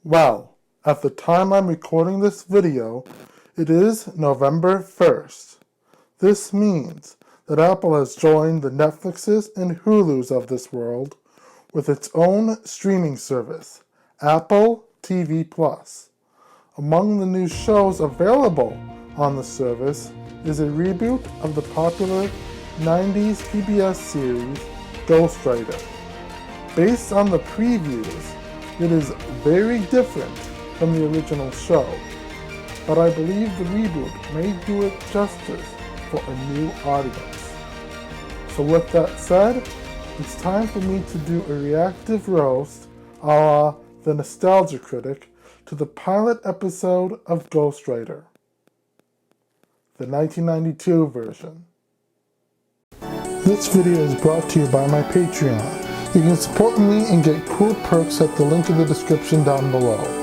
Well, at the time I'm recording this video, it is November 1st. This means that Apple has joined the Netflixes and Hulus of this world with its own streaming service, Apple TV+. Among the new shows available on the service is a reboot of the popular 90s PBS series, Ghostwriter. Based on the previews, it is very different from the original show, but I believe the reboot may do it justice for a new audience. So with that said, it's time for me to do a reactive roast a la the Nostalgia Critic to the pilot episode of Ghostwriter, the 1992 version. This video is brought to you by my Patreon. You can support me and get cool perks at the link in the description down below.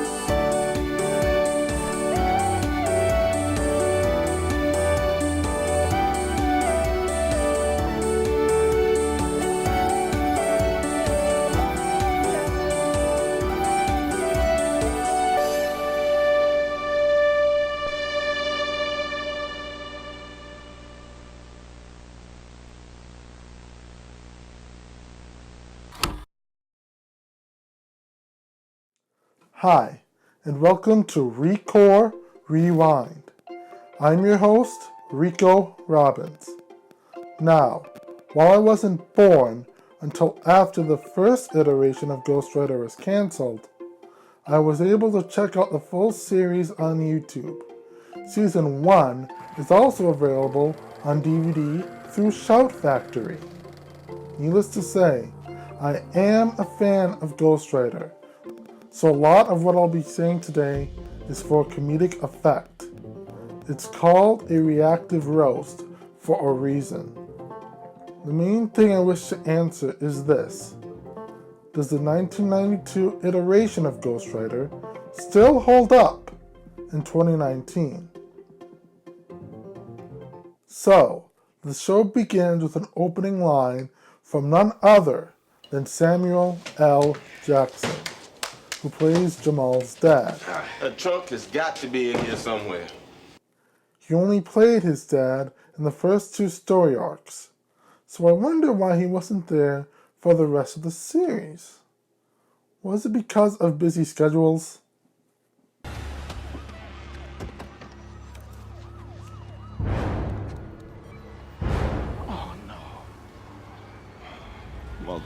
Hi, and welcome to RECORE Rewind. I'm your host, Rico Robbins. Now, while I wasn't born until after the first iteration of Ghostwriter was cancelled, I was able to check out the full series on YouTube. Season 1 is also available on DVD through Shout Factory. Needless to say, I am a fan of Ghostwriter, so a lot of what I'll be saying today is for comedic effect. It's called a reactive roast for a reason. The main thing I wish to answer is this: does the 1992 iteration of Ghostwriter still hold up in 2019? So, the show begins with an opening line from none other than Samuel L. Jackson, who plays Jamal's dad. A trunk has got to be in here somewhere. He only played his dad in the first two story arcs, so I wonder why he wasn't there for the rest of the series. Was it because of busy schedules? Oh no. Well,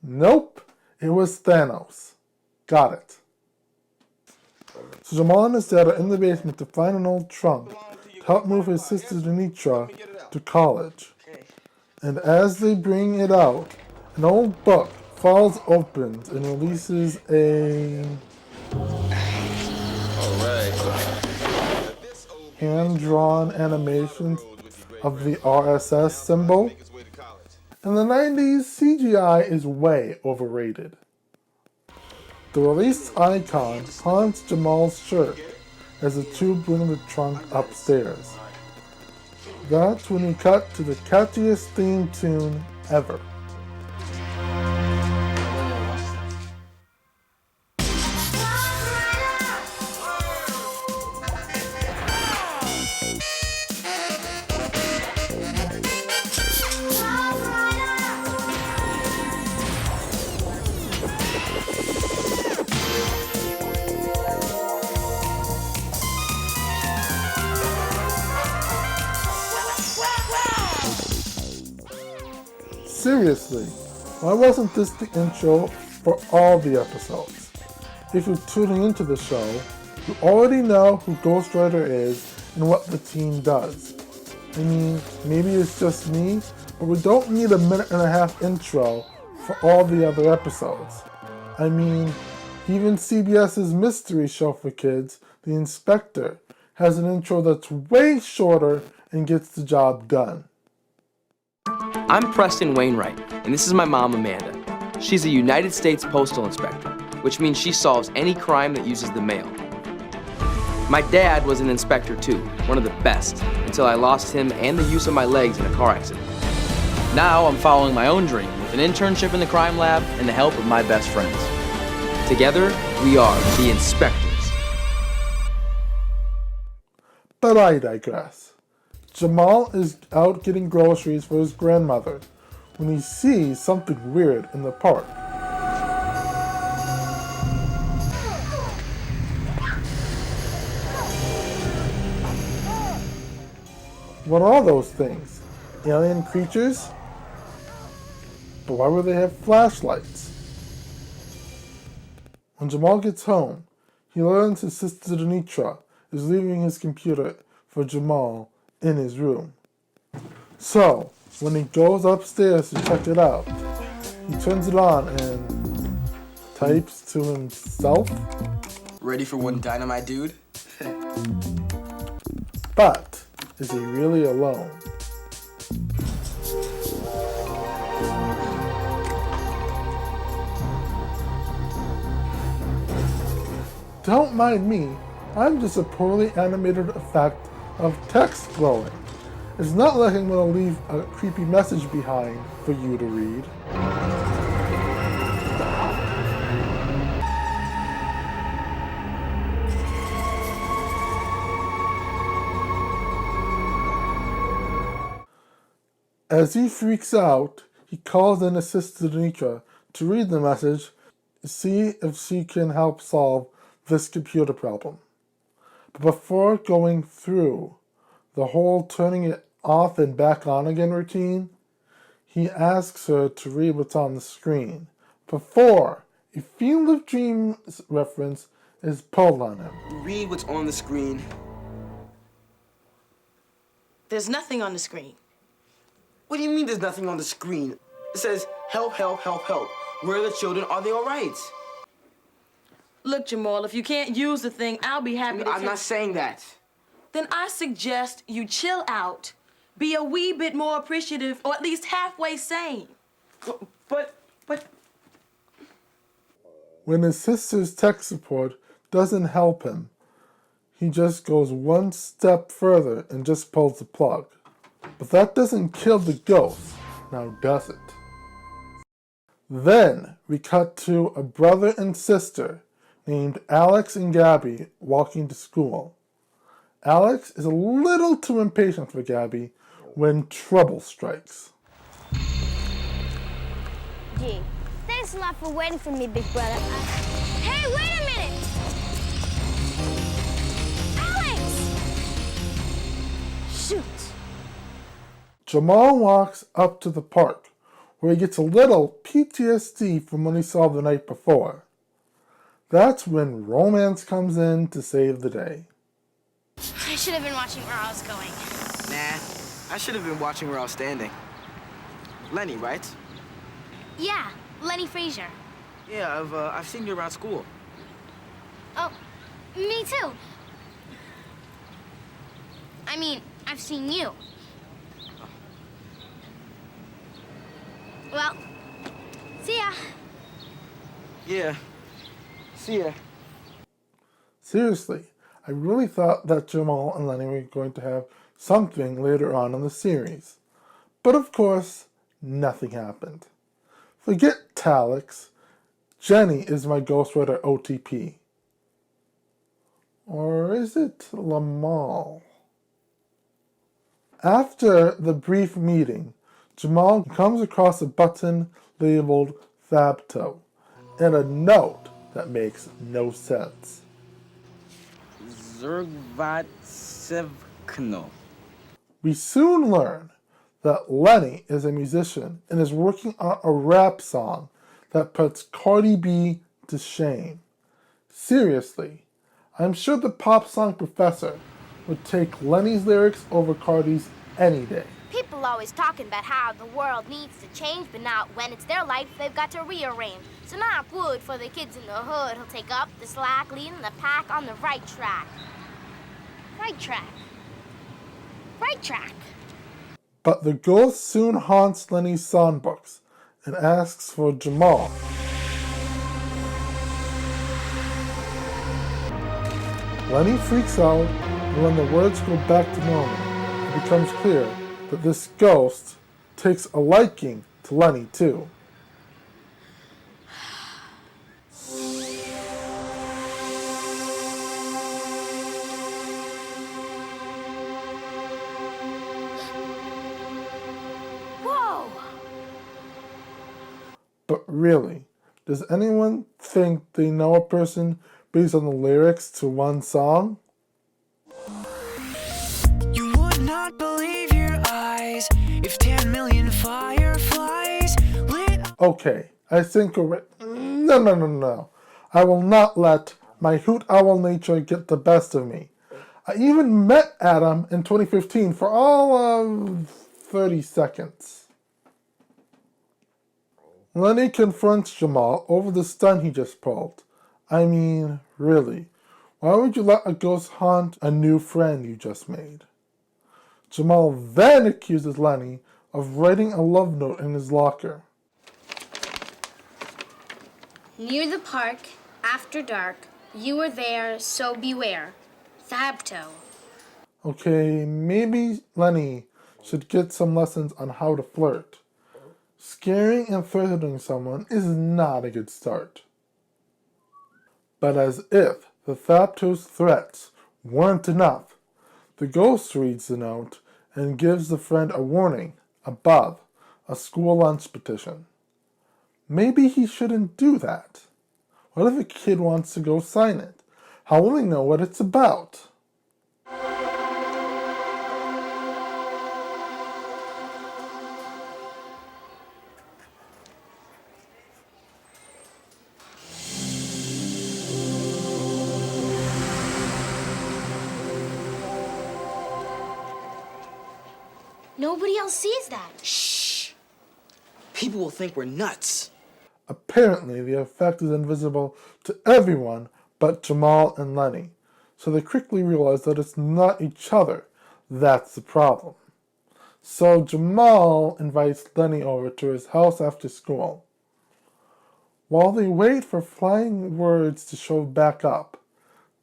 Nope, it was Thanos. Got it. So Jamal and his dad are in the basement to find an old trunk to help move his sister Denitra to college. And as they bring it out, an old book falls open and releases a hand-drawn animation of the RSS symbol. In the 90s, CGI is way overrated. The released icon haunts Jamal's shirt as the two bring the trunk upstairs. That's when we cut to the catchiest theme tune ever. Seriously, why wasn't this the intro for all the episodes? If you're tuning into the show, you already know who Ghostwriter is and what the team does. I mean, maybe it's just me, but we don't need a minute-and-a-half intro for all the other episodes. I mean, even CBS's mystery show for kids, The Inspector, has an intro that's way shorter and gets the job done. I'm Preston Wainwright, and this is my mom, Amanda. She's a United States Postal Inspector, which means she solves any crime that uses the mail. My dad was an inspector too, one of the best, until I lost him and the use of my legs in a car accident. Now I'm following my own dream with an internship in the crime lab and the help of my best friends. Together, we are the Inspectors. But I digress. Jamal is out getting groceries for his grandmother when he sees something weird in the park. What are those things? Alien creatures? But why would they have flashlights? When Jamal gets home, he learns his sister Denitra is leaving his computer for Jamal in his room. So, when he goes upstairs to check it out, he turns it on and types to himself. Ready for one dynamite, dude? But, is he really alone? Don't mind me, I'm just a poorly animated effect of text glowing. It's not like I'm going to leave a creepy message behind for you to read. As he freaks out, he calls in his sister Denitra to read the message to see if she can help solve this computer problem. But before going through the whole turning it off and back on again routine, he asks her to read what's on the screen before a Field of Dreams reference is pulled on him. Read what's on the screen. There's nothing on the screen. What do you mean there's nothing on the screen? It says, help, help, help, help. Where are the children? Are they all right? Look, Jamal, if you can't use the thing, I'll be happy to I'm not saying that. Then I suggest you chill out, be a wee bit more appreciative, or at least halfway sane. But... When his sister's tech support doesn't help him, he just goes one step further and just pulls the plug. But that doesn't kill the ghost, now does it? Then we cut to a brother and sister named Alex and Gabby walking to school. Alex is a little too impatient for Gabby when trouble strikes. Gee, thanks a lot for waiting for me, big brother. Hey, wait a minute! Alex! Shoot! Jamal walks up to the park, where he gets a little PTSD from what he saw the night before. That's when romance comes in to save the day. I should have been watching where I was going. Nah, I should have been watching where I was standing. Lenny, right? Yeah, Lenny Frazier. Yeah, I've seen you around school. Oh, me too. I mean, I've seen you. Well, see ya. Yeah. See ya. Seriously, I really thought that Jamal and Lenny were going to have something later on in the series. But of course, nothing happened. Forget Talix. Jenny is my Ghostwriter OTP. Or is it Lamal? After the brief meeting, Jamal comes across a button labeled Fabto and a note that makes no sense. Zervatsevkno. We soon learn that Lenny is a musician and is working on a rap song that puts Cardi B to shame. Seriously, I'm sure the pop song professor would take Lenny's lyrics over Cardi's any day. People always talking about how the world needs to change, but now when it's their life, they've got to rearrange. So knock wood for the kids in the hood who'll take up the slack, leading the pack on the right track. Right track. Right track. But the ghost soon haunts Lenny's songbooks and asks for Jamal. Lenny freaks out, and when the words go back to normal, it becomes clear that this ghost takes a liking to Lenny too. Whoa! But really, does anyone think they know a person based on the lyrics to one song? You would not believe your eyes if 10 million fireflies lit. Okay, I think no. I will not let my hoot owl nature get the best of me. I even met Adam in 2015 for all of 30 seconds. Lenny confronts Jamal over the stunt he just pulled. I mean, really, why would you let a ghost haunt a new friend you just made? Jamal then accuses Lenny of writing a love note in his locker. Near the park, after dark, you were there, so beware. Thabto. Okay, maybe Lenny should get some lessons on how to flirt. Scaring and threatening someone is not a good start. But as if the Thapto's threats weren't enough, the ghost reads the note and gives the friend a warning above a school lunch petition. Maybe he shouldn't do that. What if a kid wants to go sign it? How will he know what it's about? Nobody else sees that. Shh! People will think we're nuts. Apparently, the effect is invisible to everyone but Jamal and Lenny, so they quickly realize that it's not each other that's the problem. So Jamal invites Lenny over to his house after school. While they wait for flying words to show back up,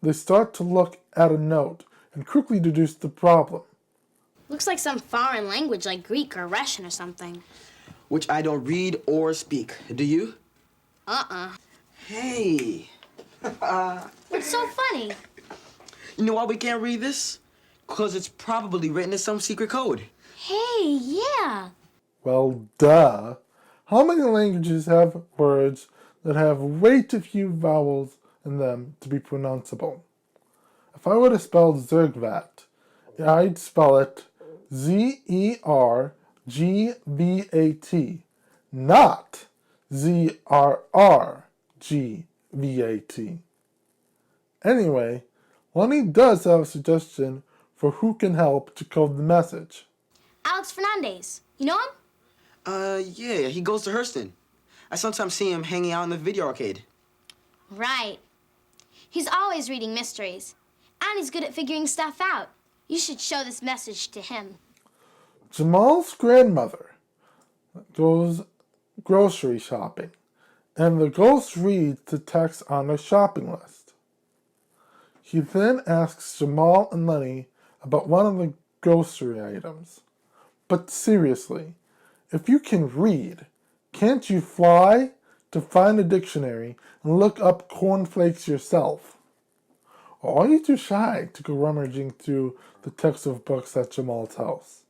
they start to look at a note and quickly deduce the problem. Looks like some foreign language like Greek or Russian or something. Which I don't read or speak. Do you? Hey. What's so funny? You know why we can't read this? Because it's probably written in some secret code. Hey, yeah. Well, duh. How many languages have words that have way too few vowels in them to be pronounceable? If I were to spell Zergvat, I'd spell it Z-E-R-G-V-A-T, not Z-R-R-G-V-A-T. Anyway, Lenny does have a suggestion for who can help to code the message. Alex Fernandez. You know him? Yeah, he goes to Hurston. I sometimes see him hanging out in the video arcade. Right. He's always reading mysteries. And he's good at figuring stuff out. You should show this message to him. Jamal's grandmother goes grocery shopping, and the ghost reads the text on their shopping list. He then asks Jamal and Lenny about one of the grocery items. But seriously, if you can read, can't you fly to find a dictionary and look up cornflakes yourself? Or are you too shy to go rummaging through the text of books at Jamal's house?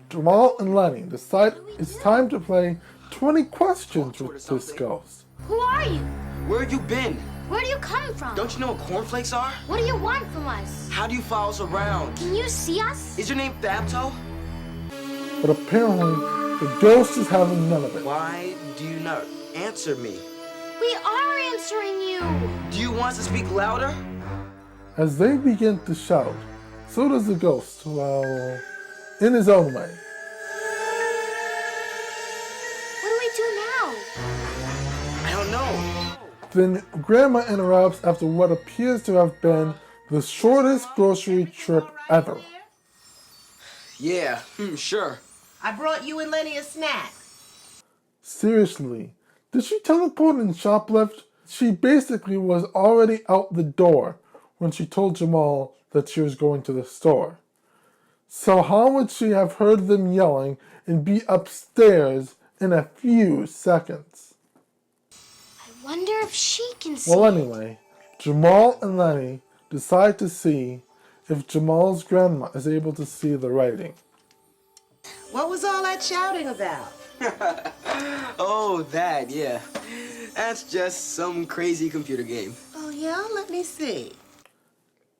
Jamal and Lenny decide it's time to play 20 questions with this ghost. Who are you? Where have you been? Where do you come from? Don't you know what cornflakes are? What do you want from us? How do you follow us around? Can you see us? Is your name Thabto? But apparently, the ghost is having none of it. Why do you not answer me? We are answering you. Do you want us to speak louder? As they begin to shout, so does the ghost, well, in his own way. What do we do now? I don't know. Then Grandma interrupts after what appears to have been the shortest grocery trip ever. Yeah, sure. I brought you and Lenny a snack. Seriously, did she teleport and shoplift? She basically was already out the door when she told Jamal that she was going to the store. So how would she have heard them yelling and be upstairs in a few seconds? I wonder if she can see. Well, anyway, Jamal and Lenny decide to see if Jamal's grandma is able to see the writing. What was all that shouting about? Oh, that, yeah. That's just some crazy computer game. Oh, yeah? Let me see.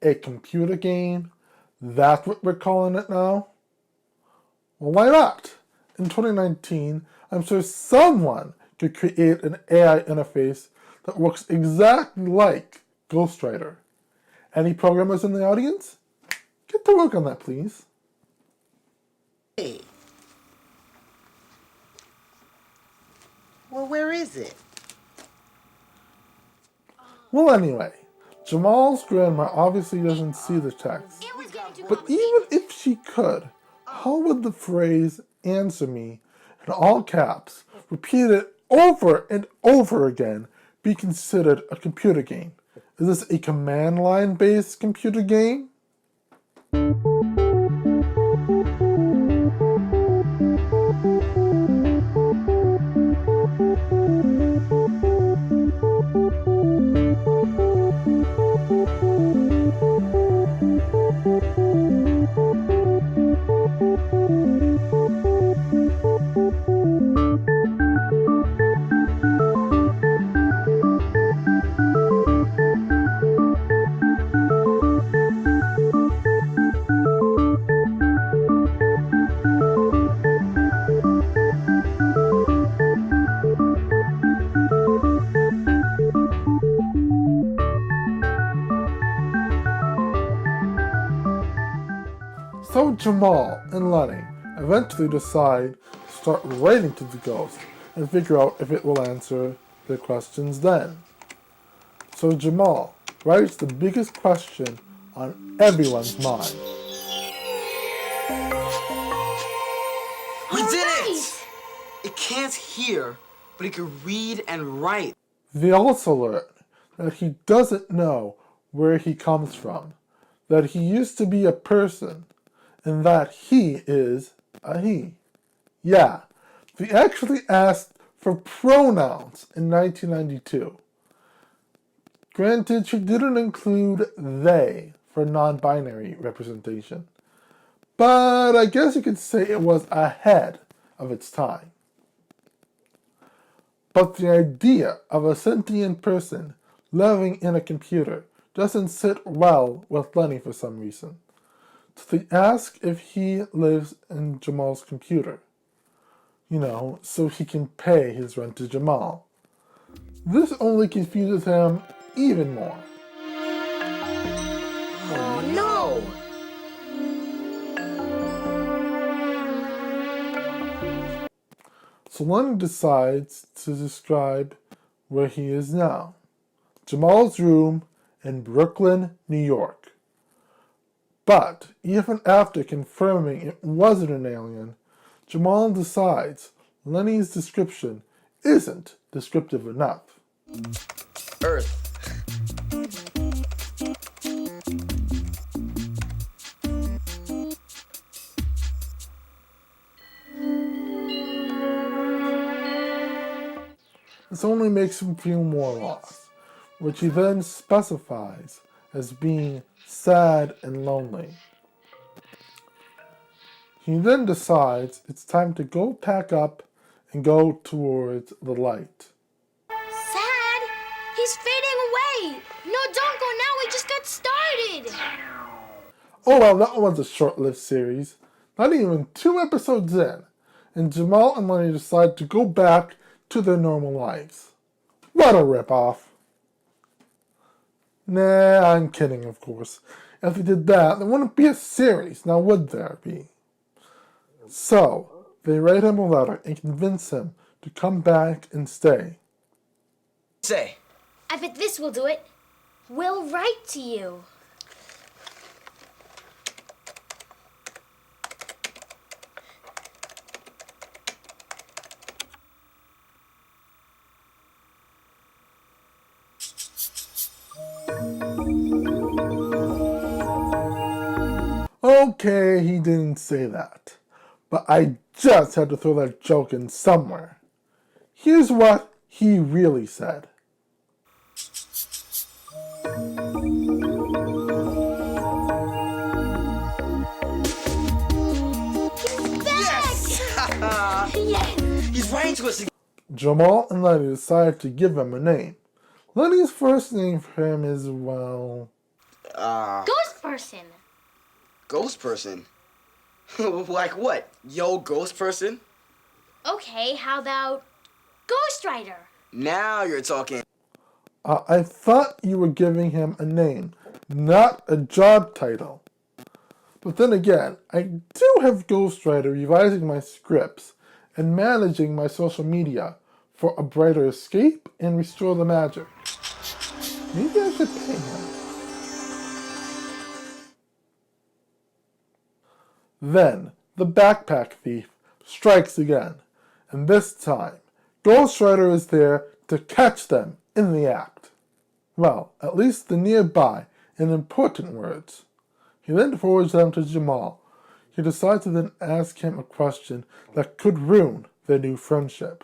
A computer game? That's what we're calling it now? Well, why not? In 2019, I'm sure someone could create an AI interface that works exactly like Ghostwriter. Any programmers in the audience? Get to work on that, please. Hey. Well, where is it? Well, anyway, Jamal's grandma obviously doesn't see the text. But even if she could, how would the phrase "answer me" in all caps, repeated over and over again, be considered a computer game? Is this a command line based computer game? So Jamal and Lenny eventually decide to start writing to the ghost and figure out if it will answer their questions then. So Jamal writes the biggest question on everyone's mind. We did it! It can't hear, but it can read and write. They also learn that he doesn't know where he comes from, that he used to be a person, and that he is a he. Yeah, they actually asked for pronouns in 1992. Granted, she didn't include they for non-binary representation, but I guess you could say it was ahead of its time. But the idea of a sentient person living in a computer doesn't sit well with Lenny for some reason. So they ask if he lives in Jamal's computer, so he can pay his rent to Jamal. This only confuses him even more. Oh no! So Lenny decides to describe where he is now. Jamal's room in Brooklyn, New York. But even after confirming it wasn't an alien, Jamal decides Lenny's description isn't descriptive enough. Earth. This only makes him feel more lost, which he then specifies as being sad and lonely. He then decides it's time to go pack up and go towards the light. Sad? He's fading away! No, don't go now, we just got started! Oh well, that was a short-lived series. Not even 2 episodes in, and Jamal and Lenny decide to go back to their normal lives. What a ripoff. Nah, I'm kidding, of course. If they did that, there wouldn't be a series, now would there be? So, they write him a letter and convince him to come back and stay. Say. I bet this will do it. We'll write to you. didn't say that, but I just had to throw that joke in somewhere. Here's what he really said. Yes! He's writing to us again. Jamal and Lenny decided to give him a name. Lenny's first name for him is, well... Ghost person. Ghost person? Like what? Yo, ghost person? Okay, how about Ghostwriter? Now you're talking. I thought you were giving him a name, not a job title. But then again, I do have Ghostwriter revising my scripts and managing my social media for a brighter escape and restore the magic. Maybe I should pay him. Then, the backpack thief strikes again, and this time, Ghostwriter is there to catch them in the act. Well, at least the nearby and important words. He then forwards them to Jamal. He decides to then ask him a question that could ruin their new friendship.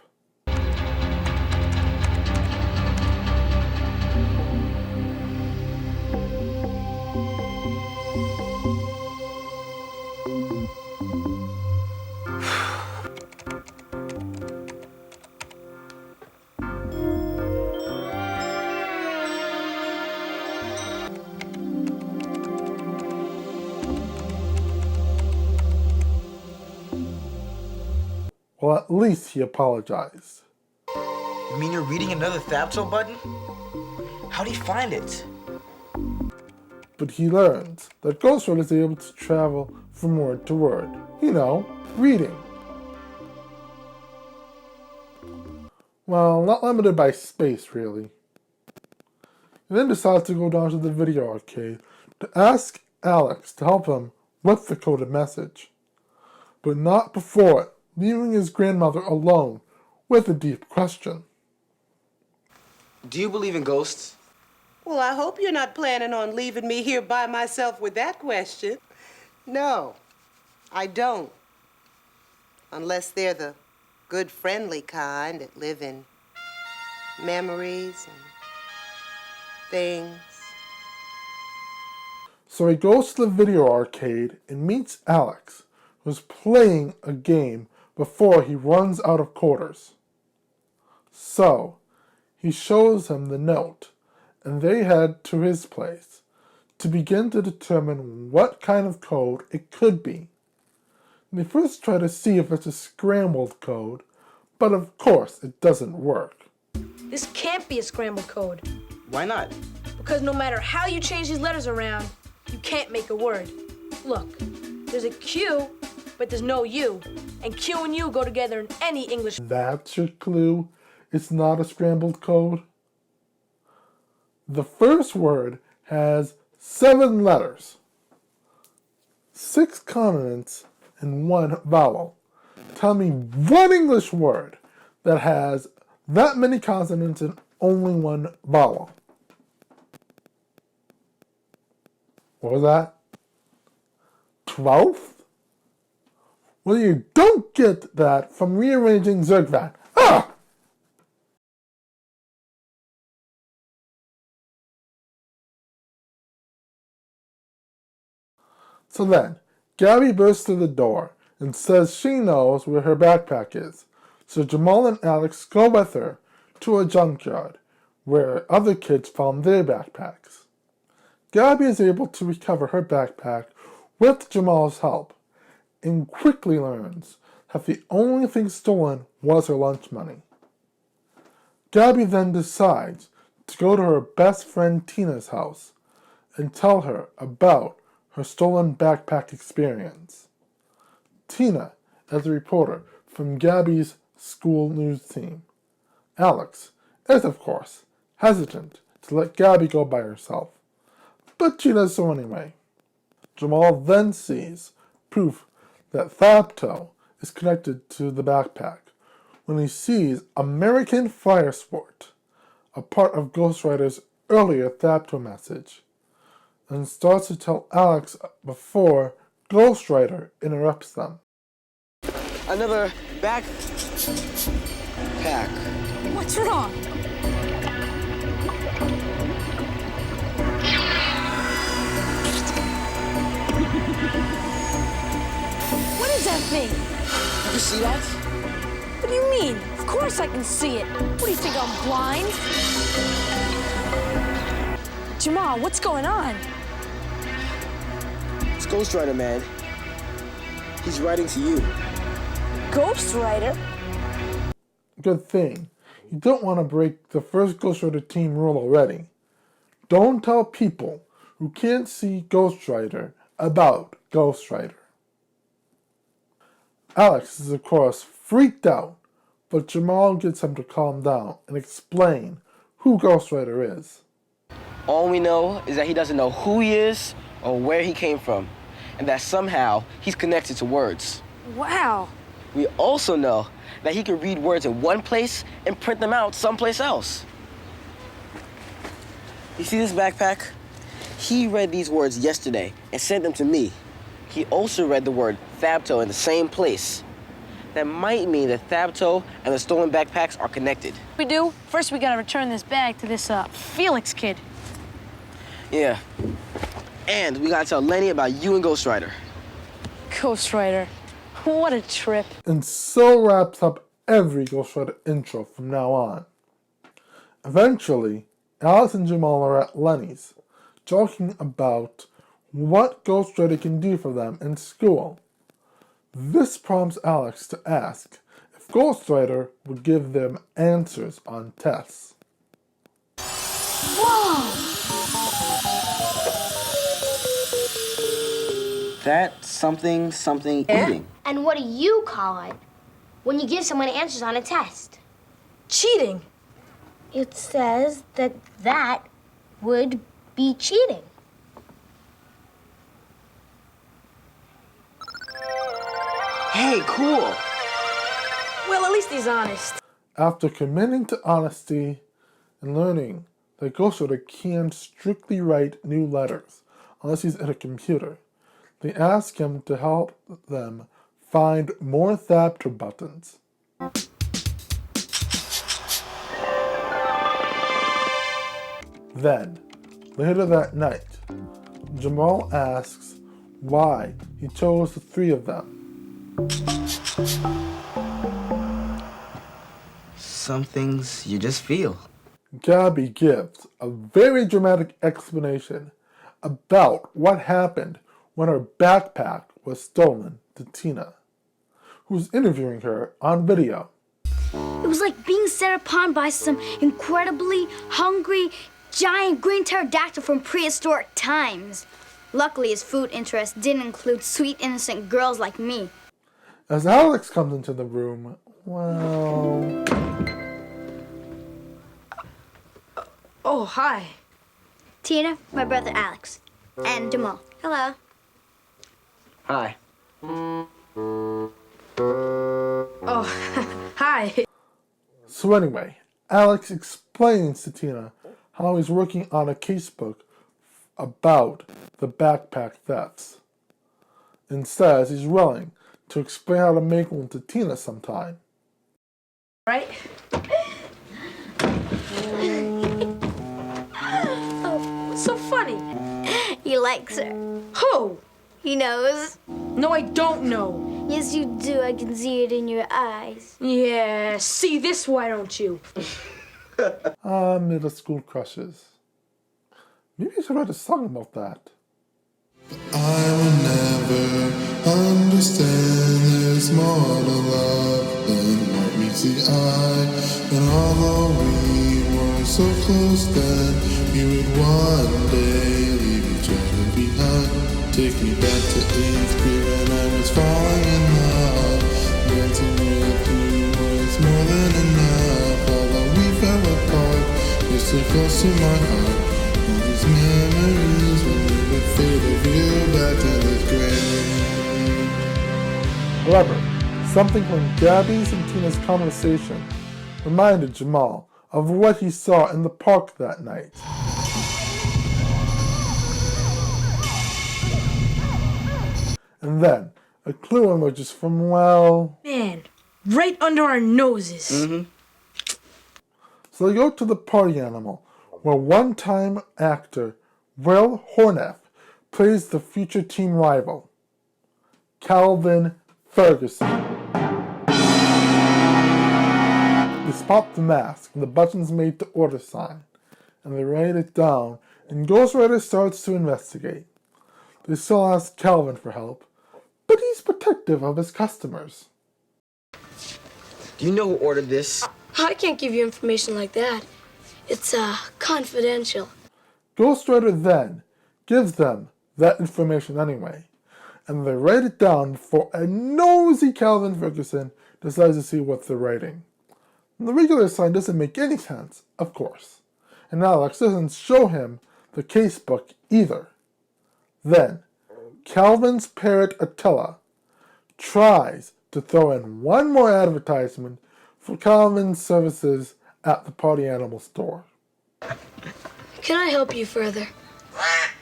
Well, at least he apologized. You mean you're reading another Thapto button? How'd he find it? But he learns that Ghostwriter is able to travel from word to word. You know, reading. Well, not limited by space, really. He then decides to go down to the video arcade to ask Alex to help him with the coded message. But not before leaving his grandmother alone with a deep question. Do you believe in ghosts? Well, I hope you're not planning on leaving me here by myself with that question. No, I don't. Unless they're the good, friendly kind that live in memories and things. So he goes to the video arcade and meets Alex, who's playing a game before he runs out of quarters. So, he shows him the note, and they head to his place to begin to determine what kind of code it could be. They first try to see if it's a scrambled code, but of course it doesn't work. This can't be a scrambled code. Why not? Because no matter how you change these letters around, you can't make a word. Look, there's a Q, but there's no U. And Q and U go together in any English. That's your clue? It's not a scrambled code? The first word has 7 letters, 6 consonants, and 1 vowel. Tell me one English word that has that many consonants and only 1 vowel. What was that? 12th? Well, you don't get that from rearranging Zergvan. Ah! So then, Gabby bursts through the door and says she knows where her backpack is. So Jamal and Alex go with her to a junkyard where other kids found their backpacks. Gabby is able to recover her backpack with Jamal's help, and quickly learns that the only thing stolen was her lunch money. Gabby then decides to go to her best friend Tina's house and tell her about her stolen backpack experience. Tina is a reporter from Gabby's school news team. Alex is, of course, hesitant to let Gabby go by herself, but she does so anyway. Jamal then sees proof that Thapto is connected to the backpack when he sees American Fire Sport, a part of Ghostwriter's earlier Thapto message, and starts to tell Alex before Ghostwriter interrupts them. Another backpack. What's wrong? What is that thing? You see that? What do you mean? Of course I can see it. What do you think, I'm blind? Jamal, what's going on? It's Ghostwriter, man. He's writing to you. Ghostwriter? Good thing. You don't want to break the first Ghostwriter team rule already. Don't tell people who can't see Ghostwriter about Ghostwriter. Alex is of course freaked out, but Jamal gets him to calm down and explain who Ghostwriter is. All we know is that he doesn't know who he is or where he came from, and that somehow he's connected to words. Wow. We also know that he can read words in one place and print them out someplace else. You see this backpack? He read these words yesterday and sent them to me. He also read the word Thabto in the same place. That might mean that Thabto and the stolen backpacks are connected. We do? First we gotta return this bag to this, Felix kid. Yeah. And we gotta tell Lenny about you and Ghostwriter. Ghostwriter. What a trip. And so wraps up every Ghostwriter intro from now on. Eventually, Alex and Jamal are at Lenny's, joking about what Ghostwriter can do for them in school. This prompts Alex to ask if Ghostwriter would give them answers on tests. Whoa! That's something eating. And what do you call it when you give someone answers on a test? Cheating. It says that would be cheating. Hey, cool. Well, at least he's honest. After committing to honesty and learning that Ghostwriter can't strictly write new letters unless he's at a computer, they ask him to help them find more Thabto buttons. Then, later that night, Jamal asks why he chose the three of them. Some things you just feel. Gabby gives a very dramatic explanation about what happened when her backpack was stolen to Tina, who's interviewing her on video. It was like being set upon by some incredibly hungry, giant green pterodactyl from prehistoric times. Luckily, his food interest didn't include sweet, innocent girls like me. As Alex comes into the room, well... Oh, hi. Tina, my brother Alex, and Jamal. Hello. Hi. Oh, hi. So anyway, Alex explains to Tina how he's working on a casebook about the backpack thefts, and says he's willing to explain how to make one to Tina sometime. Right? Oh, what's so funny? He likes her. Who? He knows. No, I don't know. Yes, you do. I can see it in your eyes. Yeah, see this, why don't you? Middle school crushes. Maybe I should write a song about that. I will never understand there's more to love than what meets the eye. And although we were so close then, we would one day leave each other behind. Take me back to 8th grade when I was falling in love. Dancing with you was more than enough. Although we fell apart, you're so close to my heart. All these memories will never fade of you back to this grave. However, something from Gabby's and Tina's conversation reminded Jamal of what he saw in the park that night. And then, a clue emerges from, well... Man, right under our noses. So they go to the party animal, where one-time actor Will Horneff plays the future team rival, Calvin Ferguson. They spot the mask and the buttons made to order sign, and they write it down, and Ghostwriter starts to investigate. They still ask Calvin for help, but he's protective of his customers. Do you know who ordered this? I can't give you information like that. It's, confidential. Ghostwriter then gives them that information anyway, and they write it down before a nosy Calvin Ferguson decides to see what they're writing. And the regular sign doesn't make any sense, of course, and Alex doesn't show him the casebook either. Then, Calvin's parrot Attila tries to throw in one more advertisement for Calvin's services at the party animal store. Can I help you further?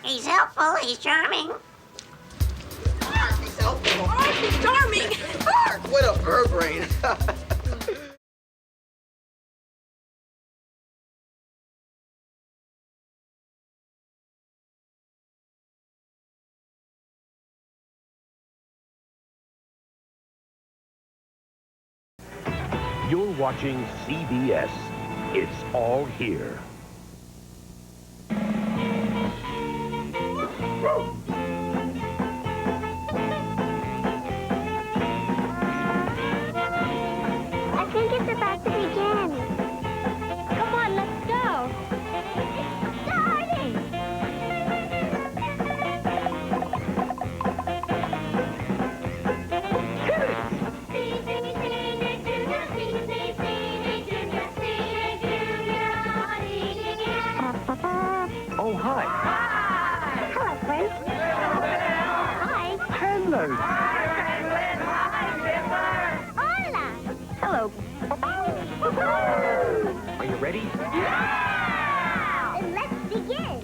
He's helpful, he's charming. He's helpful. He's charming! What up, her brain? You're watching CBS. It's all here. I think it's about to begin. Come on, let's go. It's starting. Oh, hi. Hello, friends. Hi. Hello. Hola. Hello. Are you ready? And let's begin.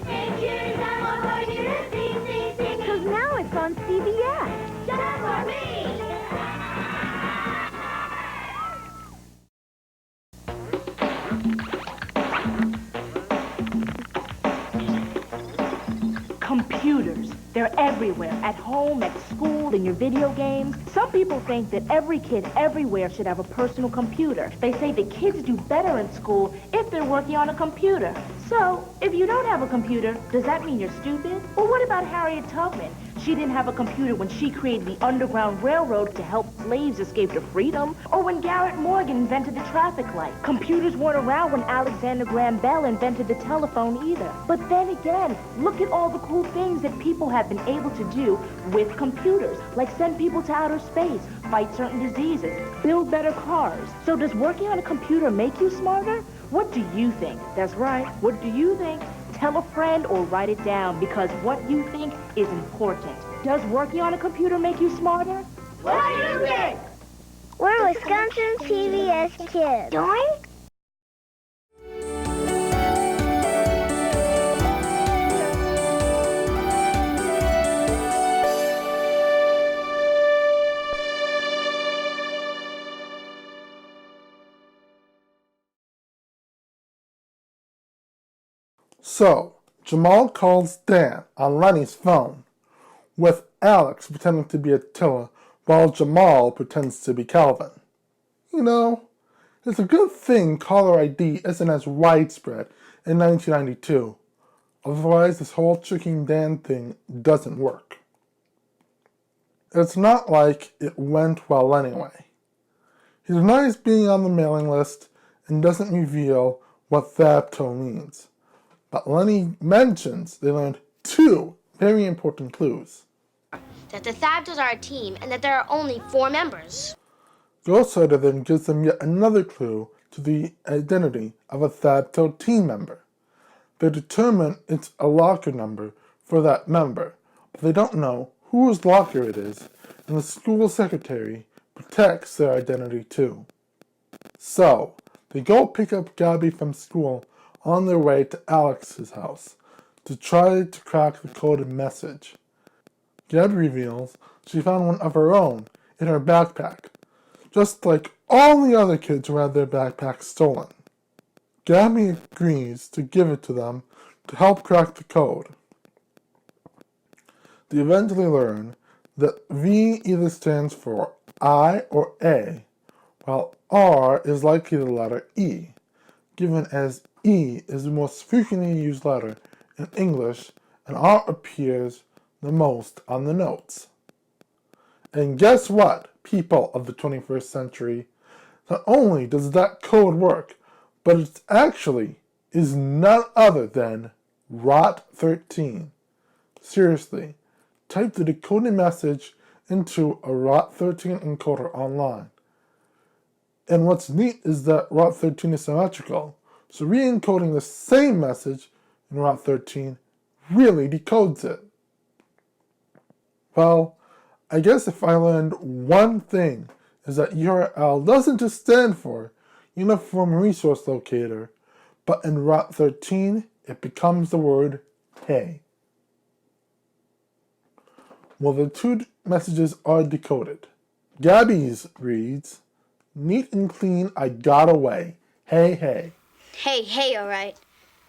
Because now it's on CBS. Just for me. Computers. They're everywhere, at home, at school, in your video games. Some people think that every kid everywhere should have a personal computer. They say that kids do better in school if they're working on a computer. So, if you don't have a computer, does that mean you're stupid? Or what about Harriet Tubman? She didn't have a computer when she created the Underground Railroad to help slaves escape to freedom. Or when Garrett Morgan invented the traffic light. Computers weren't around when Alexander Graham Bell invented the telephone either. But then again, look at all the cool things that people have been able to do with computers. Like send people to outer space, fight certain diseases, build better cars. So does working on a computer make you smarter? What do you think? That's right. What do you think? Tell a friend or write it down because what you think is important. Does working on a computer make you smarter? What do you think? We're Wisconsin CBS kids. Doink. So, Jamal calls Dan on Lenny's phone, with Alex pretending to be Attila while Jamal pretends to be Calvin. You know, it's a good thing caller ID isn't as widespread in 1992. Otherwise, this whole tricking Dan thing doesn't work. It's not like it went well anyway. He denies being on the mailing list and doesn't reveal what Thapto means. But Lenny mentions they learned two very important clues. That the Thaptos are a team and that there are only 4 members. Ghostwriter then gives them yet another clue to the identity of a Thapto team member. They determine it's a locker number for that member, but they don't know whose locker it is, and the school secretary protects their identity too. So, they go pick up Gabby from school on their way to Alex's house to try to crack the coded message. Gabby reveals she found one of her own in her backpack, just like all the other kids who had their backpacks stolen. Gabby agrees to give it to them to help crack the code. They eventually learn that V either stands for I or A, while R is likely the letter E, given as E is the most frequently used letter in English and R appears the most on the notes. And guess what, people of the 21st century? Not only does that code work, but it actually is none other than ROT13. Seriously, type the decoded message into a ROT13 encoder online. And what's neat is that ROT13 is symmetrical, so re-encoding the same message in ROT13 really decodes it. Well, I guess if I learned one thing is that URL doesn't just stand for Uniform Resource Locator, but in ROT13 it becomes the word hey. Well, the two messages are decoded. Gabby's reads, "Neat and clean, I got away. Hey, hey." Hey, alright.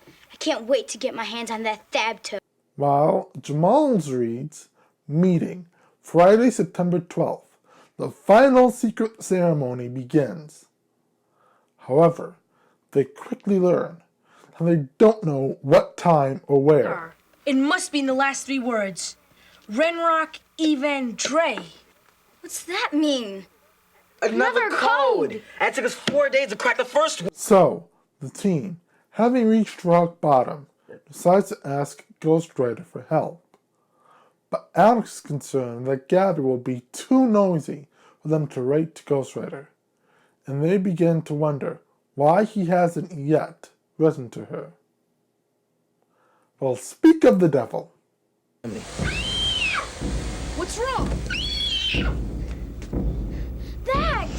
I can't wait to get my hands on that Thabto. While Jamal's reads, "Meeting, Friday, September 12th. The final secret ceremony begins." However, they quickly learn that they don't know what time or where. It must be in the last three words. Renrock Evan Dre. What's that mean? Another code! And it took us 4 days to crack the first one. So, the team, having reached rock bottom, decides to ask Ghostwriter for help. But Alex is concerned that Gabby will be too noisy for them to write to Ghostwriter, and they begin to wonder why he hasn't yet written to her. Well, speak of the devil. What's wrong? That!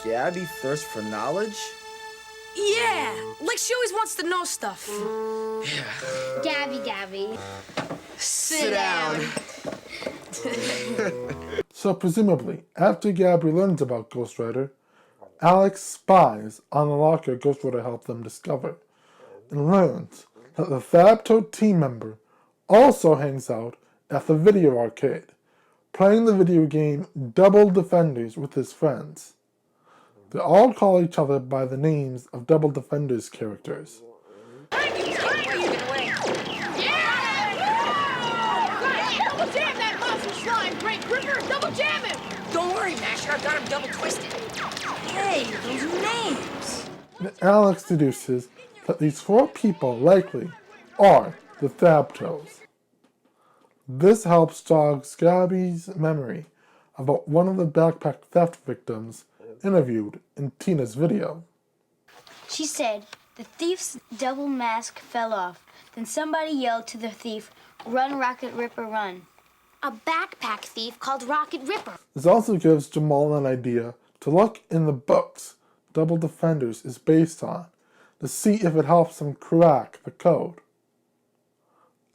Gabby thirst for knowledge? Yeah, like she always wants to know stuff. Gabby. Sit down. So presumably, after Gabby learns about Ghostwriter, Alex spies on the locker Ghostwriter helped them discover, and learns that the Thabto team member also hangs out at the video arcade, playing the video game Double Defenders with his friends. They all call each other by the names of Double Defenders characters. Double jam that monster slime, Great Gripper! Double jam him! Don't worry, Masher, I've got him double twisted. Hey, those are names. And Alex deduces that these four people likely are the Thabtos. This helps jog Gabby's memory about one of the backpack theft victims interviewed in Tina's video. She said the thief's double mask fell off. Then somebody yelled to the thief, "Run, Rocket Ripper, run." A backpack thief called Rocket Ripper. This also gives Jamal an idea to look in the books Double Defenders is based on to see if it helps him crack the code.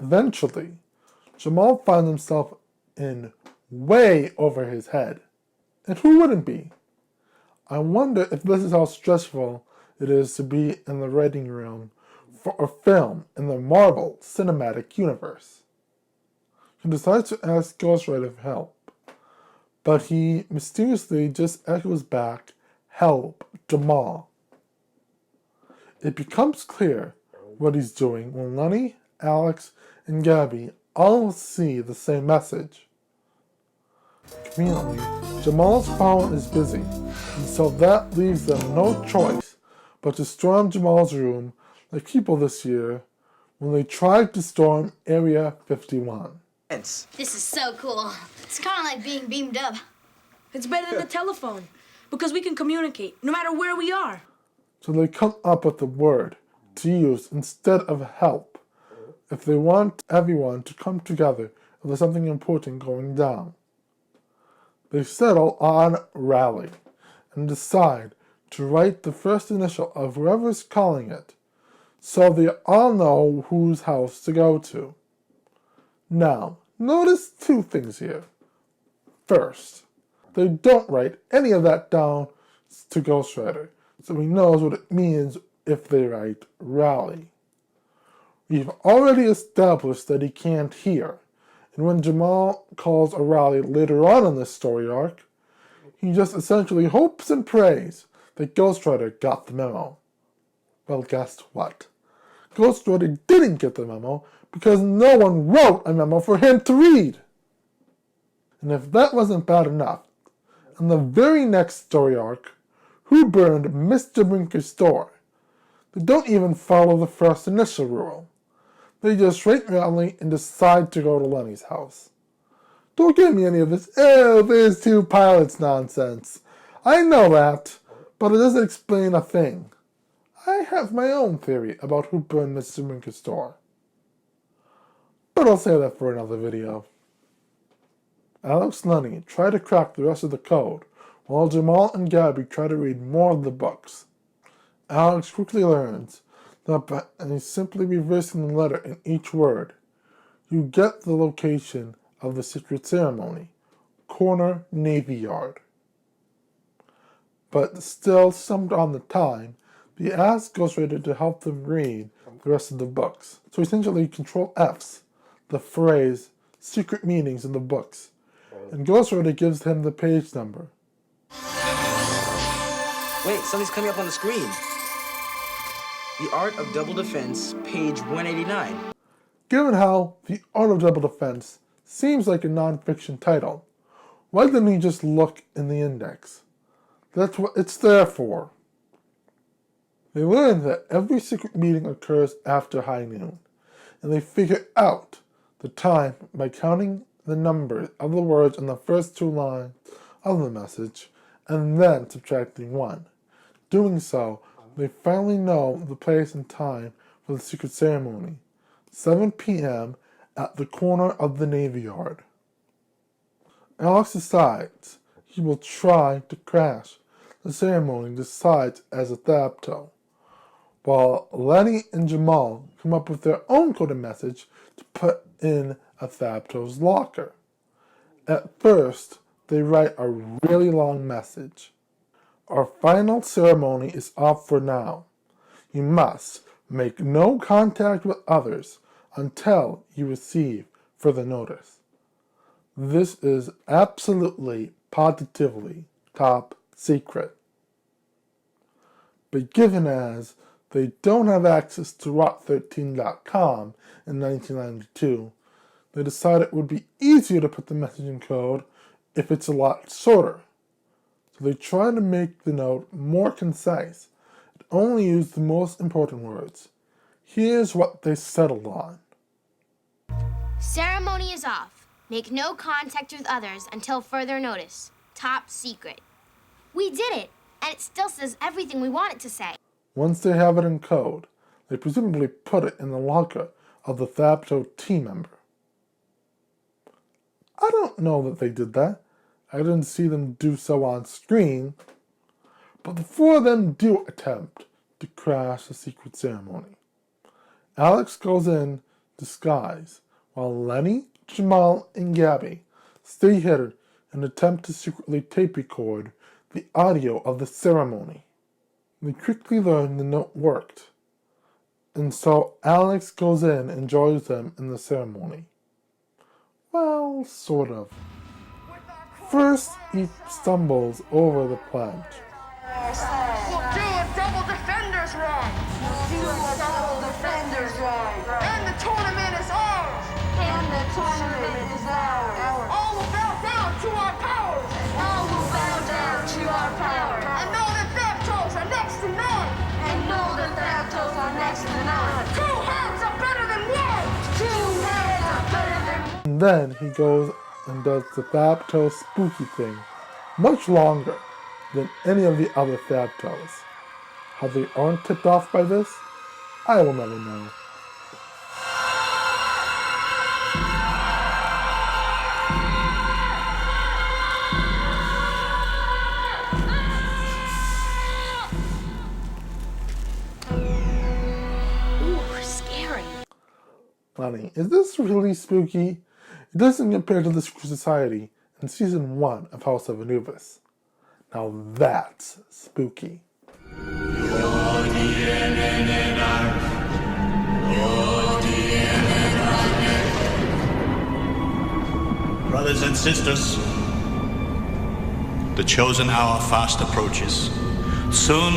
Eventually, Jamal finds himself in way over his head. And who wouldn't be? I wonder if this is how stressful it is to be in the writing room for a film in the Marvel Cinematic Universe. He decides to ask Ghostwriter for help, but he mysteriously just echoes back, "Help, Jamal." It becomes clear what he's doing when Lenny, Alex, and Gabby all see the same message. Conveniently, Jamal's phone is busy, and so that leaves them no choice but to storm Jamal's room like people this year when they tried to storm Area 51. This is so cool. It's kind of like being beamed up. It's better than the telephone, because we can communicate no matter where we are. So they come up with the word to use instead of help, if they want everyone to come together if there's something important going down. They settle on rally and decide to write the first initial of whoever's calling it, so they all know whose house to go to. Now, notice two things here. First, they don't write any of that down to Ghostwriter, so he knows what it means if they write rally. We've already established that he can't hear, and when Jamal calls a rally later on in this story arc, he just essentially hopes and prays that Ghostwriter got the memo. Well, guess what? Ghostwriter didn't get the memo because no one wrote a memo for him to read. And if that wasn't bad enough, in the very next story arc, who burned Mr. Brinker's store? They don't even follow the first initial rule. They just write rally and decide to go to Lenny's house. Don't give me any of this, there's two pilots nonsense. I know that, but it doesn't explain a thing. I have my own theory about who burned Mr. Brinker's store. But I'll save that for another video. Alex and Lenny try to crack the rest of the code, while Jamal and Gabby try to read more of the books. Alex quickly learns that by simply reversing the letter in each word, you get the location of the secret ceremony, Corner Navy Yard. But still summed on the time, they ask Ghostwriter to help them read the rest of the books. So essentially Control F's the phrase secret meanings in the books, and Ghostwriter gives him the page number. Wait, something's coming up on the screen. The Art of Double Defense, page 189. Given how The Art of Double Defense seems like a non-fiction title, why didn't he just look in the index? That's what it's there for. They learn that every secret meeting occurs after high noon, and they figure out the time by counting the number of the words in the first two lines of the message, and then subtracting 1. Doing so, they finally know the place and time for the secret ceremony, 7 p.m. at the corner of the Navy Yard. Alex decides he will try to crash the ceremony decides as a Thabto, while Lenny and Jamal come up with their own coded message to put in a Thabto's locker. At first, they write a really long message. Our final ceremony is off for now. You must make no contact with others until you receive further notice. This is absolutely, positively top secret. But given as they don't have access to Rot13.com in 1992, they decided it would be easier to put the message in code if it's a lot shorter. So they try to make the note more concise and only use the most important words. Here's what they settled on. Ceremony is off. Make no contact with others until further notice. Top secret. We did it, and it still says everything we want it to say. Once they have it in code, they presumably put it in the locker of the Thabto team member. I don't know that they did that. I didn't see them do so on screen. But the four of them do attempt to crash the secret ceremony. Alex goes in disguise, while Lenny, Jamal, and Gabby stay hidden and attempt to secretly tape record the audio of the ceremony. They quickly learn the note worked, and so Alex goes in and joins them in the ceremony. Well, sort of. First, he stumbles over the pledge. We'll do a double defender's ride. We'll do a double defender's ride. And the tournament is ours. And the tournament is ours. All will bow down to our powers. All will bow down to our powers. And know that Thabtos are next to none. And know that Thabtos are next to none. 2 heads are better than 1. 2 heads are better than 1. And then he goes and does the Thabto spooky thing, much longer than any of the other Thabtos. How they aren't tipped off by this, I will never know. Honey, is this really spooky? It doesn't compare to the Secret Society in Season 1 of House of Anubis. Now that's spooky. Brothers and sisters, the chosen hour fast approaches. Soon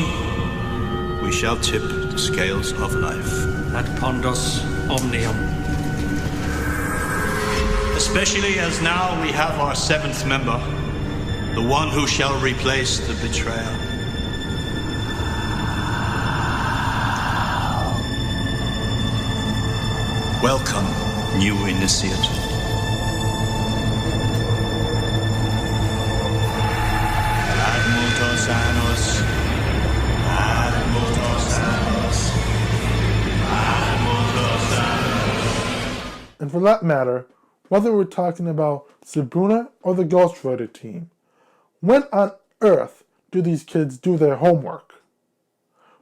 we shall tip the scales of life. Ad pondos omnium. Especially as now we have our seventh member, the one who shall replace the betrayer. Welcome, new initiate. And for that matter, whether we're talking about Sabuna or the Ghostwriter team, when on earth do these kids do their homework?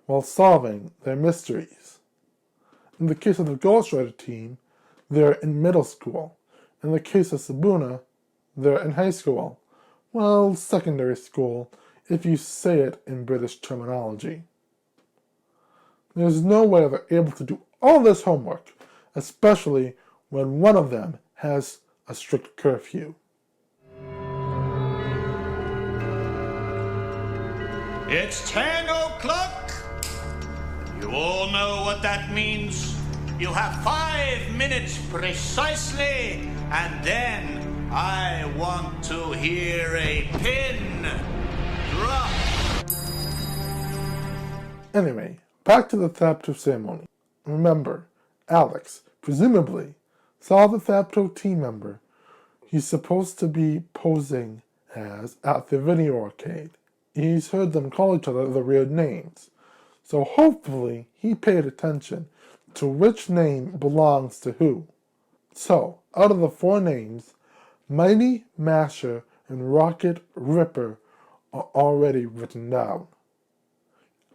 While solving their mysteries. In the case of the Ghostwriter team, they're in middle school. In the case of Sabuna, they're in high school. Well, secondary school, if you say it in British terminology. There's no way they're able to do all this homework, especially when one of them has a strict curfew. It's 10 o'clock. You all know what that means. You have 5 minutes precisely, and then I want to hear a pin drop. Anyway, back to the Thapto ceremony. Remember, Alex, presumably, saw the Thapto team member he's supposed to be posing as at the video arcade. He's heard them call each other the weird names, so hopefully he paid attention to which name belongs to who. So, out of the 4 names, Mighty, Masher, and Rocket Ripper are already written down.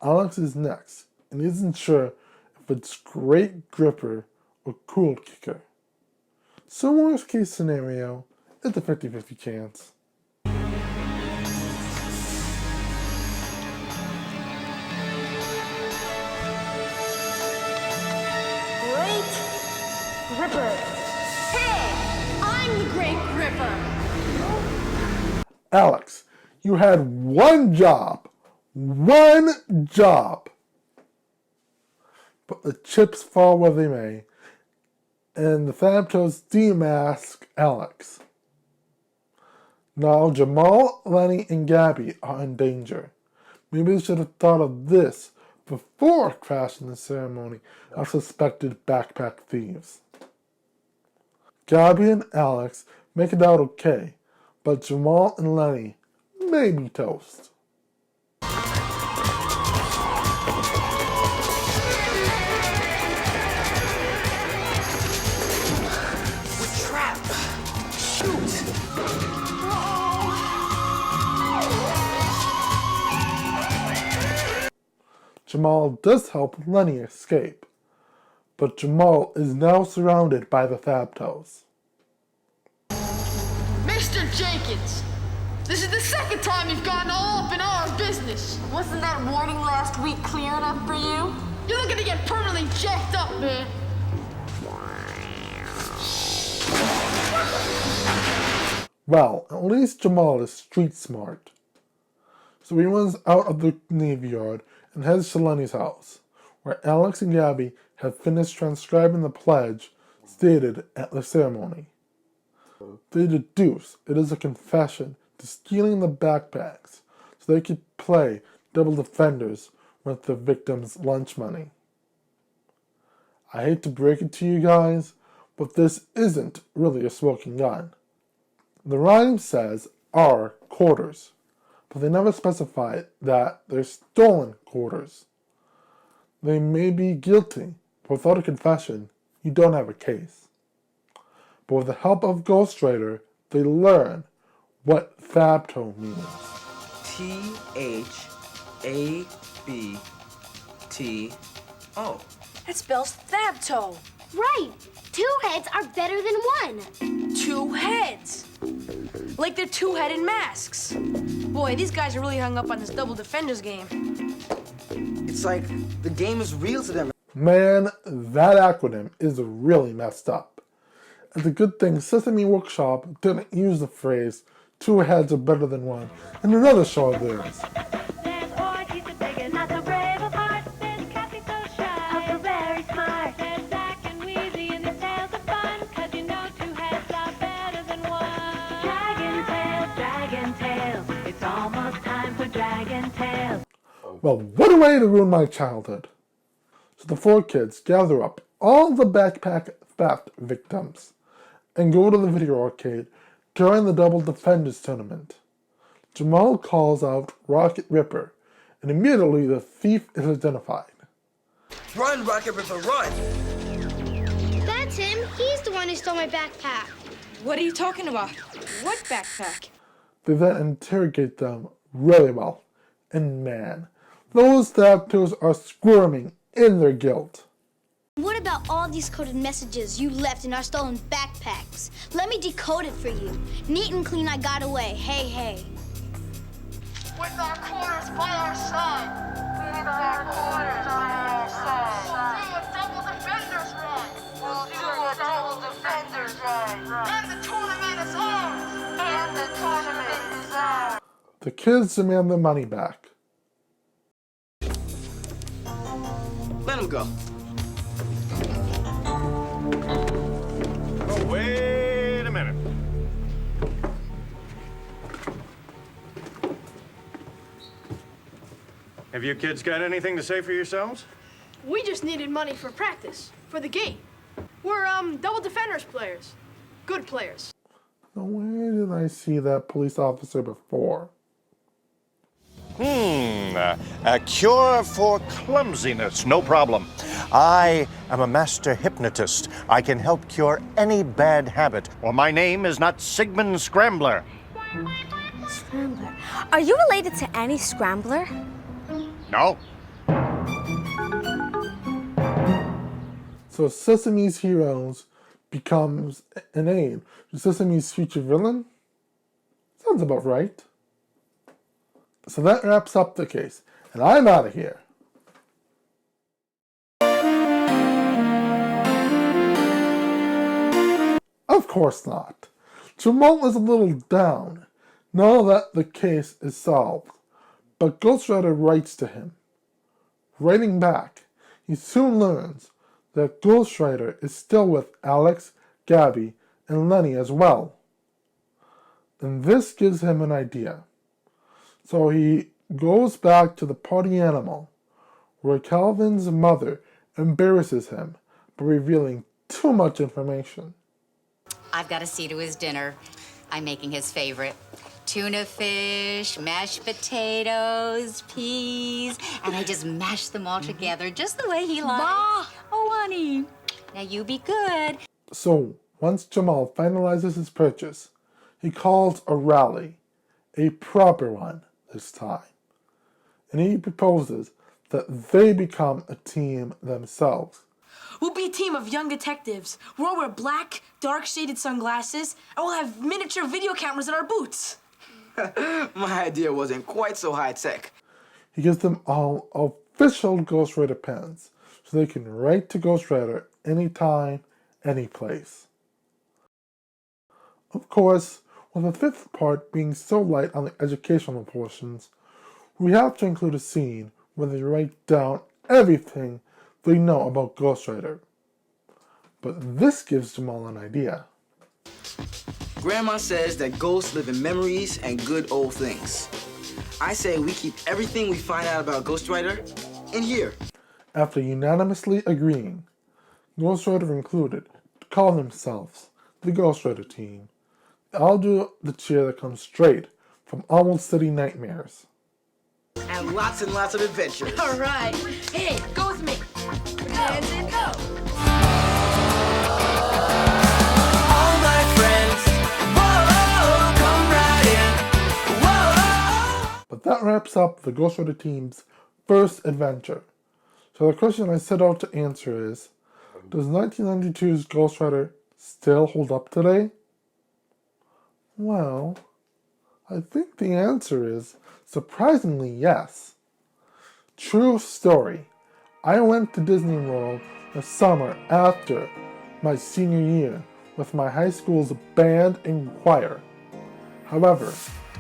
Alex is next, and isn't sure if it's Great Gripper or Cool Kicker. So worst case scenario, it's a 50-50 chance. Great Gripper. Hey, I'm the Great Gripper. Alex, you had one job. One job. But the chips fall where they may, and the Thaptos demask Alex. Now Jamal, Lenny, and Gabby are in danger. Maybe they should have thought of this before crashing the ceremony of suspected backpack thieves. Gabby and Alex make it out okay, but Jamal and Lenny may be toast. Jamal does help Lenny escape, but Jamal is now surrounded by the Thaptos. Mr. Jenkins, this is the second time you've gotten all up in our business. Wasn't that warning last week clear enough for you? You're looking to get permanently jacked up, man. Well, at least Jamal is street smart. So he runs out of the Navy Yard and heads to Lenny's house, where Alex and Gabby have finished transcribing the pledge stated at the ceremony. They deduce it is a confession to stealing the backpacks so they could play double defenders with the victim's lunch money. I hate to break it to you guys, but this isn't really a smoking gun. The rhyme says our quarters, but they never specify that they're stolen quarters. They may be guilty, but without a confession, you don't have a case. But with the help of Ghostwriter, they learn what Thapto means. T-H-A-B-T-O. That spells Thapto. Right. 2 heads are better than 1. 2 heads. Like they're 2-headed masks. Boy, these guys are really hung up on this double defenders game. It's like the game is real to them. Man, that acronym is really messed up. It's a good thing Sesame Workshop didn't use the phrase 2 heads are better than 1 in another show of theirs. Well, what a way to ruin my childhood. So the 4 kids gather up all the backpack theft victims and go to the video arcade during the Double Defenders tournament. Jamal calls out Rocket Ripper, and immediately the thief is identified. Run, Rocket Ripper, run! That's him. He's the one who stole my backpack. What are you talking about? What backpack? They then interrogate them really well, and man, those thieves are squirming in their guilt. What about all these coded messages you left in our stolen backpacks? Let me decode it for you. Neat and clean, I got away. Hey, hey. With our corners by our side. With our corners by our side. We'll do a double defenders run. We'll do a double defenders run. And the tournament is ours. And the tournament is ours. The kids demand their money back. Let him go. Oh, wait a minute. Have you kids got anything to say for yourselves? We just needed money for practice, for the game. We're, double defenders players. Good players. Now, where did I see that police officer before? A cure for clumsiness, no problem. I am a master hypnotist. I can help cure any bad habit. Or my name is not Sigmund Scrambler. Scrambler. Are you related to any Scrambler? No. So Sesame's heroes becomes an aid to Sesame's future villain? Sounds about right. So that wraps up the case, and I'm out of here. Of course not. Jamal is a little down now that the case is solved, but Ghostwriter writes to him. Writing back, he soon learns that Ghostwriter is still with Alex, Gabby, and Lenny as well. And this gives him an idea. So he goes back to the party animal, where Calvin's mother embarrasses him by revealing too much information. I've got to see to his dinner. I'm making his favorite. Tuna fish, mashed potatoes, peas, and I just mash them all together just the way he likes. Bah! Oh, honey, now you be good. So, once Jamal finalizes his purchase, he calls a rally, a proper one this time, and he proposes that they become a team themselves. We'll be a team of young detectives. We'll all wear black, dark-shaded sunglasses, and we'll have miniature video cameras in our boots. My idea wasn't quite so high-tech. He gives them all official Ghostwriter pens, so they can write to Ghostwriter anytime, any place. Of course, with the fifth part being so light on the educational portions, we have to include a scene where they write down everything they know about Ghostwriter. But this gives Jamal an idea. Grandma says that ghosts live in memories and good old things. I say we keep everything we find out about Ghostwriter in here. After unanimously agreeing, Ghostwriter included, to call themselves the Ghostwriter team. I'll do the cheer that comes straight from Almost City Nightmares. And lots of adventures. All right. Hey, go with me. Put your hands in, go. All my friends, whoa, come right in. Whoa. But that wraps up the Ghostwriter team's first adventure. So the question I set out to answer is, Does 1992's Ghostwriter still hold up today? Well, I think the answer is surprisingly yes. True story. I went to Disney World the summer after my senior year with my high school's band and choir. However,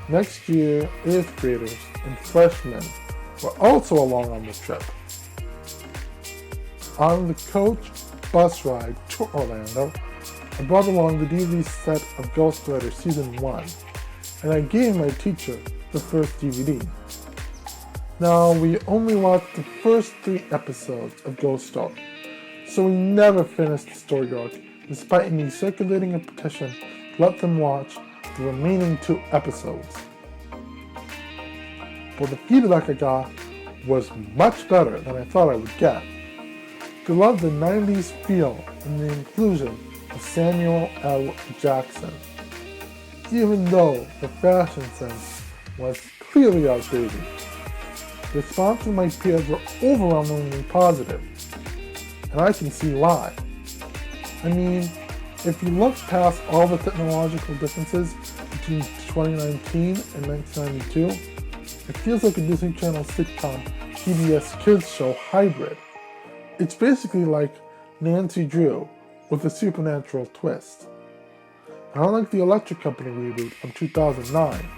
next year, 8th graders and freshmen were also along on the trip. On the coach bus ride to Orlando, I brought along the DVD set of Ghostwriter Season 1, and I gave my teacher the first DVD. Now, we only watched the first 3 episodes of Ghost Story, so we never finished the story arc, despite me circulating a petition to let them watch the remaining 2 episodes. But the feedback I got was much better than I thought I would get. They loved the 90s feel and the inclusion of Samuel L. Jackson, even though the fashion sense was clearly outdated. The response from my peers were overwhelmingly positive, and I can see why. I mean, if you look past all the technological differences between 2019 and 1992, it feels like a Disney Channel sitcom PBS Kids show hybrid. It's basically like Nancy Drew with a supernatural twist. And unlike the Electric Company reboot from 2009,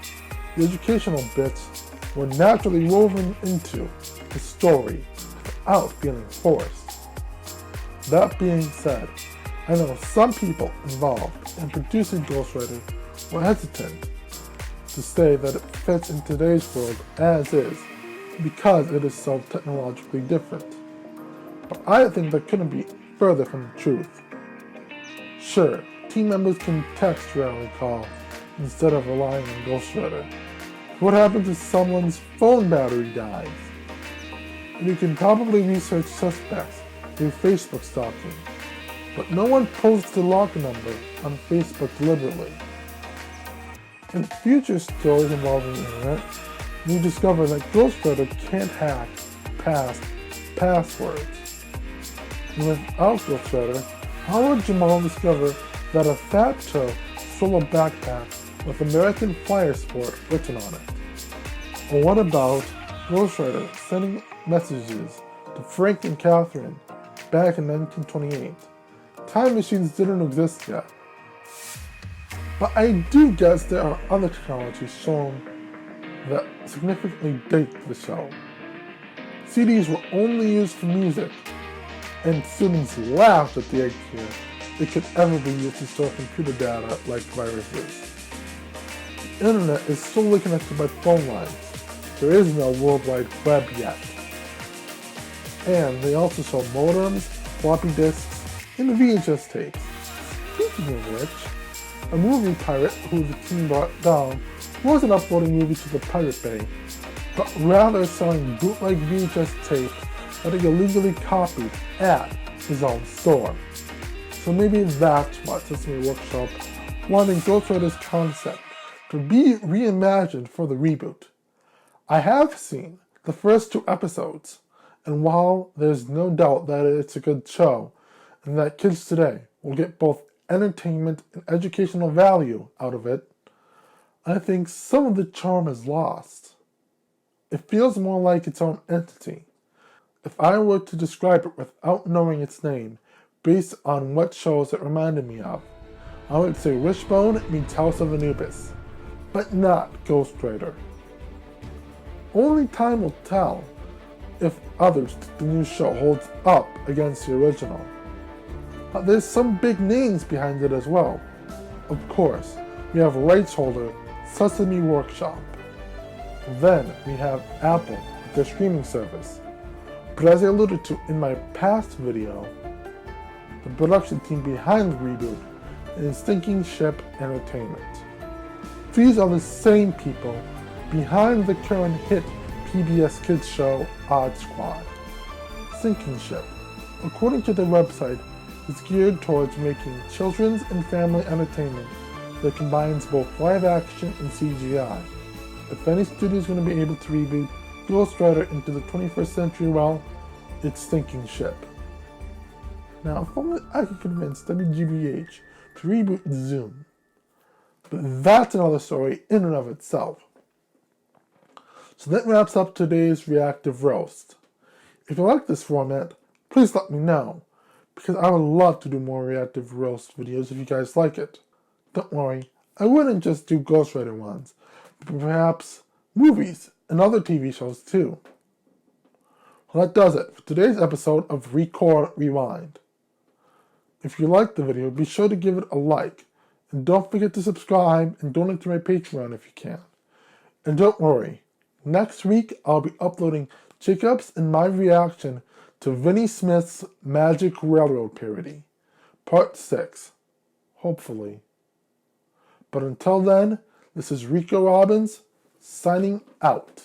the educational bits were naturally woven into the story without feeling forced. That being said, I know some people involved in producing Ghostwriter were hesitant to say that it fits in today's world as is because it is so technologically different. But I think that couldn't be further from the truth. Sure, team members can text rally call instead of relying on Ghostwriter. What happens if someone's phone battery dies? And you can probably research suspects through Facebook stalking, but no one posts a lock number on Facebook deliberately. In future stories involving the internet, we discover that Ghostwriter can't hack past passwords. And without Ghostwriter, how would Jamal discover that a Fabto stole a backpack with American Flyer Sport written on it? Or what about Ghostwriter sending messages to Frank and Catherine back in 1928? Time machines didn't exist yet. But I do guess there are other technologies shown that significantly date the show. CDs were only used for music, and students laughed at the idea it could ever be used to store computer data like viruses. The internet is solely connected by phone lines. There is no World Wide Web yet. And they also show modems, floppy disks, and VHS tapes. Speaking of which, a movie pirate who the team brought down wasn't uploading movies to the Pirate Bay, but rather selling bootleg VHS tape that he illegally copied at his own store. So maybe that's what Sesame Workshop wanting Ghostwriter's concept to be reimagined for the reboot. I have seen the first 2 episodes, and while there's no doubt that it's a good show, and that kids today will get both entertainment and educational value out of it, I think some of the charm is lost. It feels more like its own entity. If I were to describe it without knowing its name, based on what shows it reminded me of, I would say Wishbone meets House of Anubis, but not Ghostwriter. Only time will tell if others the new show holds up against the original. But there's some big names behind it as well. Of course, we have rights holder Sesame Workshop. Then we have Apple with their streaming service. But as I alluded to in my past video, the production team behind the reboot is Sinking Ship Entertainment. These are the same people behind the current hit PBS Kids show Odd Squad. Sinking Ship, according to their website, is geared towards making children's and family entertainment that combines both live action and CGI. If any studio is going to be able to reboot Ghostwriter into the 21st century, well, it's Sinking Ship. Now, if only I could convince WGBH to reboot Zoom. But that's another story in and of itself. So that wraps up today's Reactive Roast. If you like this format, please let me know, because I would love to do more Reactive Roast videos if you guys like it. Don't worry, I wouldn't just do Ghostwriter ones, but perhaps movies and other TV shows too. Well, that does it for today's episode of RECORE Rewind. If you liked the video, be sure to give it a like, and don't forget to subscribe and donate to my Patreon if you can. And don't worry, next week I'll be uploading Jacob's and my reaction to Vinnie Smith's Magic Railroad parody, Part 6, hopefully. But until then, this is Rico Robbins, signing out.